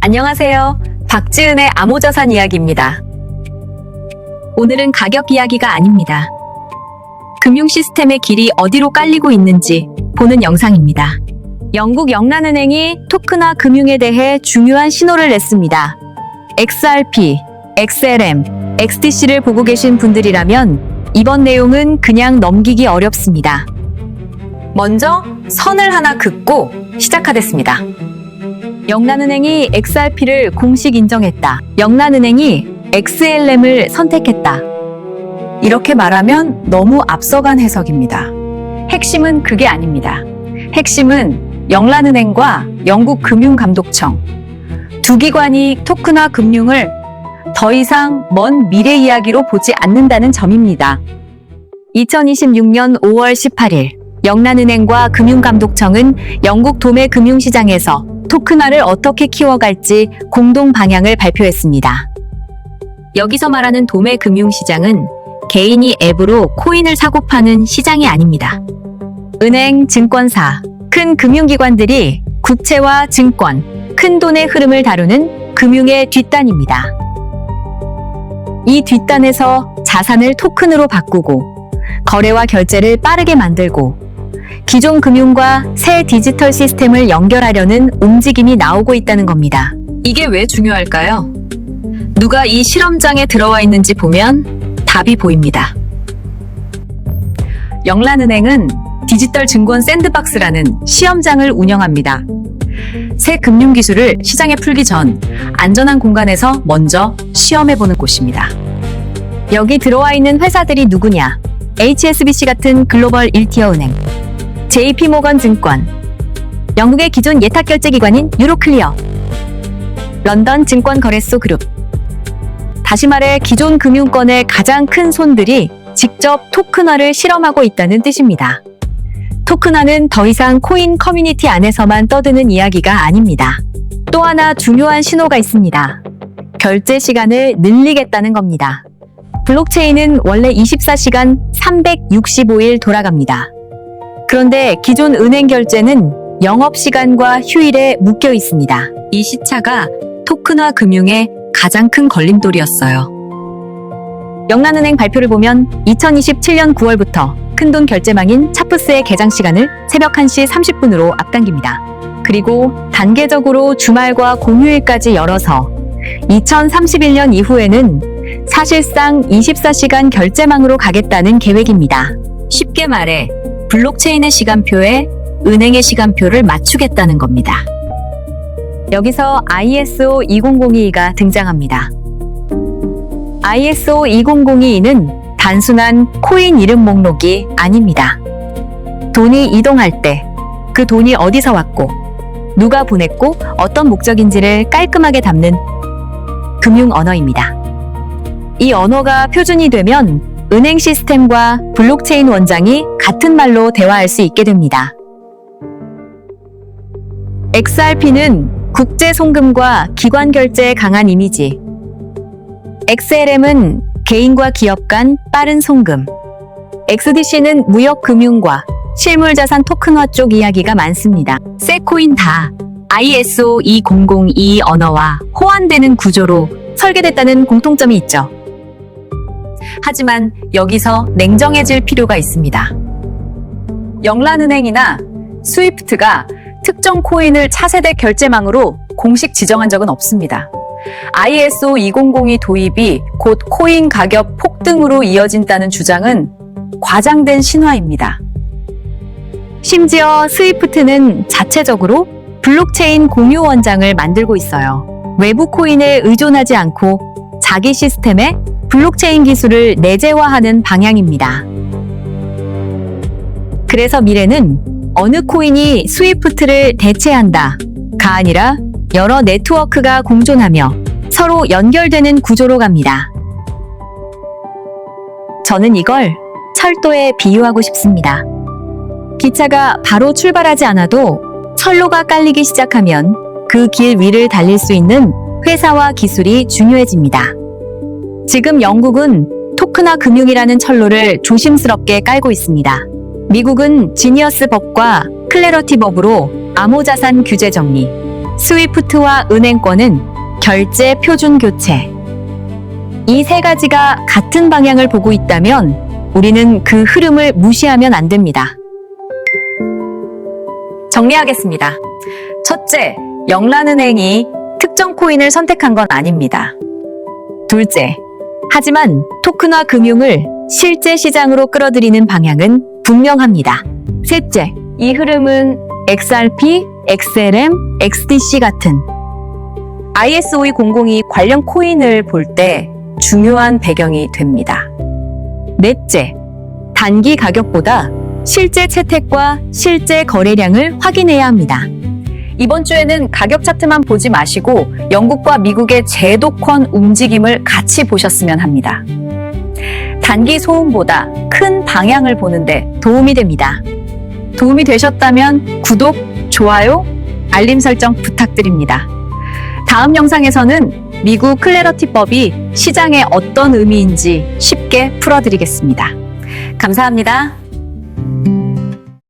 안녕하세요. 박지은의 암호자산 이야기입니다. 오늘은 가격 이야기가 아닙니다. 금융 시스템의 길이 어디로 깔리고 있는지 보는 영상입니다. 영국 영란은행이 토크나 금융에 대해 중요한 신호를 냈습니다. XRP, XLM, XDC를 보고 계신 분들이라면 이번 내용은 그냥 넘기기 어렵습니다. 먼저 선을 하나 긋고 시작하겠습니다. 영란은행이 XRP를 공식 인정했다. 영란은행이 XLM을 선택했다. 이렇게 말하면 너무 앞서간 해석입니다. 핵심은 그게 아닙니다. 핵심은 영란은행과 영국 금융감독청 두 기관이 토크나 금융을 더 이상 먼 미래 이야기로 보지 않는다는 점입니다. 2026년 5월 18일 영란은행과 금융감독청은 영국 도매 금융시장에서 토큰화를 어떻게 키워갈지 공동 방향을 발표했습니다. 여기서 말하는 도매 금융시장은 개인이 앱으로 코인을 사고 파는 시장이 아닙니다. 은행, 증권사, 큰 금융기관들이 국채와 증권, 큰 돈의 흐름을 다루는 금융의 뒷단입니다. 이 뒷단에서 자산을 토큰으로 바꾸고 거래와 결제를 빠르게 만들고 기존 금융과 새 디지털 시스템을 연결하려는 움직임이 나오고 있다는 겁니다. 이게 왜 중요할까요? 누가 이 실험장에 들어와 있는지 보면 답이 보입니다. 영란은행은 디지털 증권 샌드박스라는 시험장을 운영합니다. 새 금융 기술을 시장에 풀기 전 안전한 공간에서 먼저 시험해보는 곳입니다. 여기 들어와 있는 회사들이 누구냐? HSBC 같은 글로벌 1티어 은행, JP모건 증권, 영국의 기존 예탁결제기관인 유로클리어, 런던 증권거래소 그룹. 다시 말해 기존 금융권의 가장 큰 손들이 직접 토큰화를 실험하고 있다는 뜻입니다. 토큰화는 더 이상 코인 커뮤니티 안에서만 떠드는 이야기가 아닙니다. 또 하나 중요한 신호가 있습니다. 결제 시간을 늘리겠다는 겁니다. 블록체인은 원래 24시간 365일 돌아갑니다. 그런데 기존 은행 결제는 영업시간과 휴일에 묶여 있습니다. 이 시차가 토큰화 금융의 가장 큰 걸림돌이었어요. 영란은행 발표를 보면 2027년 9월부터 큰돈 결제망인 차프스의 개장 시간을 새벽 1시 30분으로 앞당깁니다. 그리고 단계적으로 주말과 공휴일까지 열어서 2031년 이후에는 사실상 24시간 결제망으로 가겠다는 계획입니다. 쉽게 말해 블록체인의 시간표에 은행의 시간표를 맞추겠다는 겁니다. 여기서 ISO 20022가 등장합니다. ISO 20022는 단순한 코인 이름 목록이 아닙니다. 돈이 이동할 때 그 돈이 어디서 왔고 누가 보냈고 어떤 목적인지를 깔끔하게 담는 금융 언어입니다. 이 언어가 표준이 되면 은행 시스템과 블록체인 원장이 같은 말로 대화할 수 있게 됩니다. XRP는 국제 송금과 기관 결제에 강한 이미지, XLM은 개인과 기업 간 빠른 송금, XDC는 무역 금융과 실물 자산 토큰화 쪽 이야기가 많습니다. 새 코인 다 ISO 2002 언어와 호환되는 구조로 설계됐다는 공통점이 있죠. 하지만 여기서 냉정해질 필요가 있습니다. 영란은행이나 스위프트가 특정 코인을 차세대 결제망으로 공식 지정한 적은 없습니다. ISO 2002 도입이 곧 코인 가격 폭등으로 이어진다는 주장은 과장된 신화입니다. 심지어 스위프트는 자체적으로 블록체인 공유 원장을 만들고 있어요. 외부 코인에 의존하지 않고 자기 시스템에 블록체인 기술을 내재화하는 방향입니다. 그래서 미래는 어느 코인이 스위프트를 대체한다가 아니라 여러 네트워크가 공존하며 서로 연결되는 구조로 갑니다. 저는 이걸 철도에 비유하고 싶습니다. 기차가 바로 출발하지 않아도 철로가 깔리기 시작하면 그 길 위를 달릴 수 있는 회사와 기술이 중요해집니다. 지금 영국은 토큰화 금융이라는 철로를 조심스럽게 깔고 있습니다. 미국은 지니어스 법과 클래러티 법으로 암호자산 규제 정리, 스위프트와 은행권은 결제 표준 교체. 이 세 가지가 같은 방향을 보고 있다면 우리는 그 흐름을 무시하면 안 됩니다. 정리하겠습니다. 첫째, 영란은행이 특정 코인을 선택한 건 아닙니다. 둘째, 하지만 토큰화 금융을 실제 시장으로 끌어들이는 방향은 분명합니다. 셋째, 이 흐름은 XRP, XLM, XDC 같은 ISOE 002 관련 코인을 볼 때 중요한 배경이 됩니다. 넷째, 단기 가격보다 실제 채택과 실제 거래량을 확인해야 합니다. 이번 주에는 가격 차트만 보지 마시고 영국과 미국의 제도권 움직임을 같이 보셨으면 합니다. 단기 소음보다 큰 방향을 보는데 도움이 됩니다. 도움이 되셨다면 구독, 좋아요, 알림 설정 부탁드립니다. 다음 영상에서는 미국 클래러티법이 시장에 어떤 의미인지 쉽게 풀어드리겠습니다. 감사합니다.